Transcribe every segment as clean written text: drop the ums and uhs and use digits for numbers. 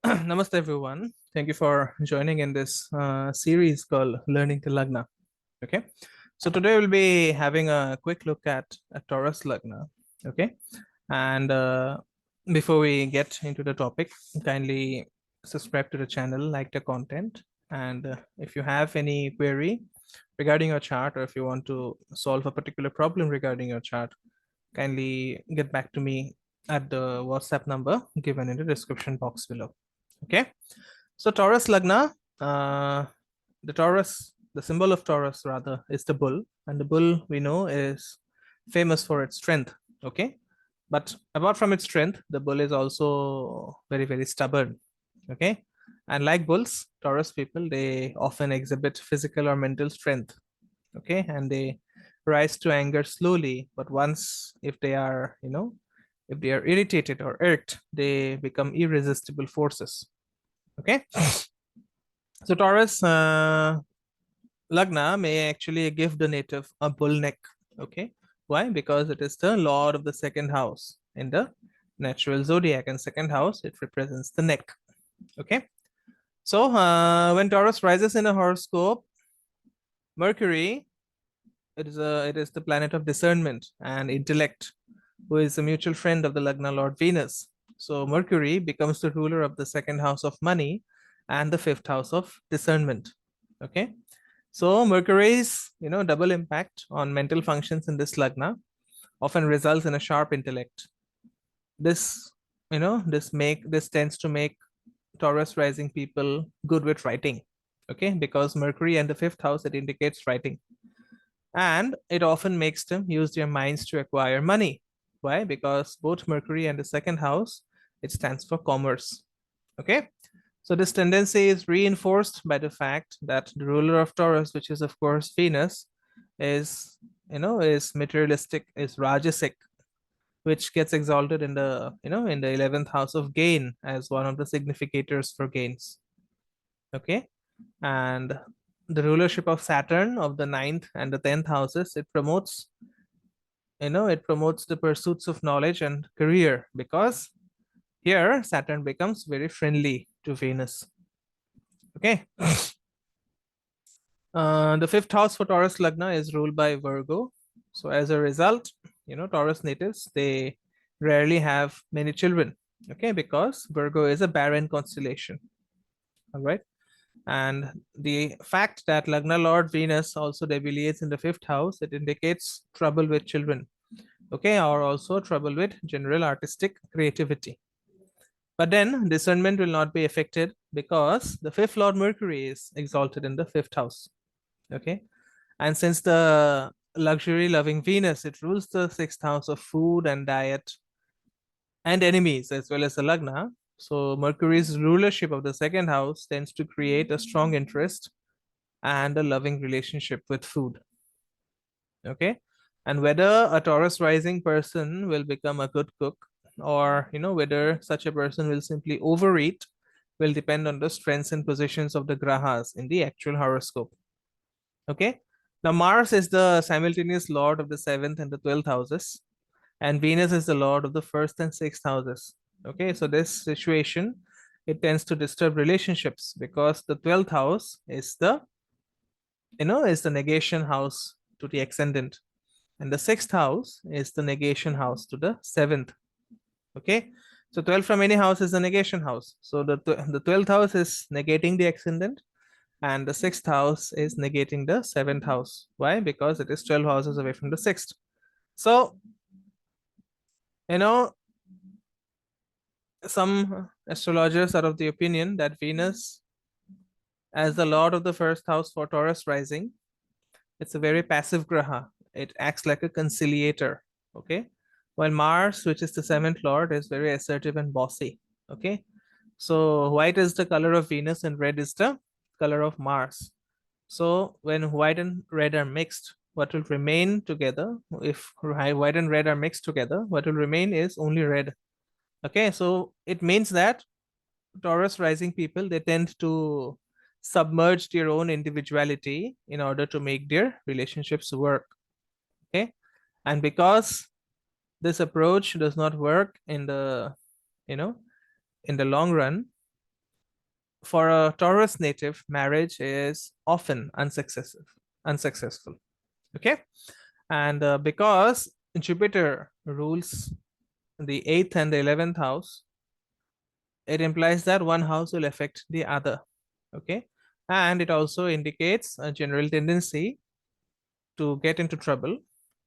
Namaste, everyone. Thank you for joining in this series called Learning the Lagna. Okay, so today we'll be having a quick look at a Taurus Lagna. Okay, and before we get into the topic, kindly subscribe to the channel, like the content, and if you have any query regarding your chart, or if you want to solve a particular problem regarding your chart, kindly get back to me at the WhatsApp number given in the description box below. Okay, so Taurus Lagna, the symbol of Taurus rather, is the bull, and the bull we know is famous for its strength. Okay, but apart from its strength, the bull is also very stubborn. Okay, and like bulls, Taurus people, they often exhibit physical or mental strength. Okay, and they rise to anger slowly, but once if they are, if they are irritated or irked, they become irresistible forces. Okay, so Taurus Lagna may actually give the native a bull neck. Okay, why? Because it is the lord of the second house in the natural zodiac, and second house, it represents the neck. Okay, so when Taurus rises in a horoscope, Mercury, it is the planet of discernment and intellect, who is a mutual friend of the Lagna Lord Venus. So Mercury becomes the ruler of the second house of money and the fifth house of discernment. Okay, so Mercury's double impact on mental functions in this Lagna often results in a sharp intellect. This this tends to make Taurus rising people good with writing. Okay, because Mercury and the fifth house, it indicates writing, and it often makes them use their minds to acquire money. Why? Because both Mercury and the second house, it stands for commerce. Okay, so this tendency is reinforced by the fact that the ruler of Taurus, which is of course Venus, is is materialistic, is rajasic, which gets exalted in the in the 11th house of gain as one of the significators for gains. Okay, and the rulership of Saturn of the ninth and the 10th houses, it promotes it promotes the pursuits of knowledge and career, because here Saturn becomes very friendly to Venus. Okay, the fifth house for Taurus Lagna is ruled by Virgo, so as a result, Taurus natives, they rarely have many children. Okay, because Virgo is a barren constellation. All right, and the fact that Lagna Lord Venus also debilitates in the fifth house, it indicates trouble with children. Okay, or also trouble with general artistic creativity. But then discernment will not be affected because the fifth Lord Mercury is exalted in the fifth house. Okay, and since the luxury loving Venus, it rules the sixth house of food and diet and enemies, as well as the Lagna. So Mercury's rulership of the second house tends to create a strong interest and a loving relationship with food. Okay, and whether a Taurus rising person will become a good cook, or whether such a person will simply overeat, will depend on the strengths and positions of the grahas in the actual horoscope. Okay, now Mars is the simultaneous lord of the 7th and the 12th houses, and Venus is the lord of the 1st and 6th houses. Okay, so this situation, it tends to disturb relationships because the 12th house is the is the negation house to the ascendant, and the sixth house is the negation house to the seventh. Okay, so 12 from any house is the negation house, so the 12th house is negating the ascendant, and the sixth house is negating the seventh house. Why? Because it is 12 houses away from the sixth. So some astrologers are of the opinion that Venus, as the lord of the first house for Taurus rising, it's a very passive graha. It acts like a conciliator. Okay, while Mars, which is the seventh lord, is very assertive and bossy. Okay, so white is the color of Venus and red is the color of Mars. So when white and red are mixed, what will remain together, if white and red are mixed together, what will remain is only red. Okay, so it means that Taurus rising people, they tend to submerge their own individuality in order to make their relationships work. Okay, and because this approach does not work in the you know in the long run, For a Taurus native, marriage is often unsuccessful. Okay. And because Jupiter rules the 8th and the 11th house, it implies that one house will affect the other. Okay. And it also indicates a general tendency to get into trouble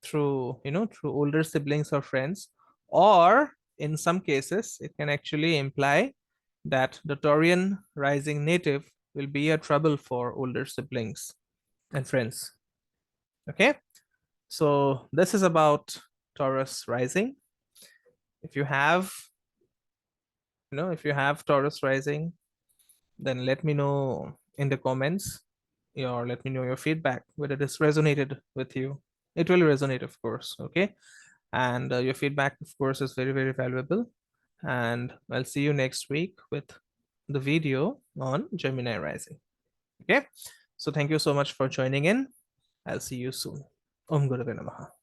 through, through older siblings or friends, or in some cases, it can actually imply that the Taurian rising native will be a trouble for older siblings and friends. Okay. So this is about Taurus rising. If you have, if you have Taurus rising, then let me know in the comments, or let me know your feedback, whether this resonated with you. It will resonate, of course. Okay. And your feedback, of course, is very, very valuable. And I'll see you next week with the video on Gemini rising. Okay. So thank you so much for joining in. I'll see you soon. Om Gurave Namaha.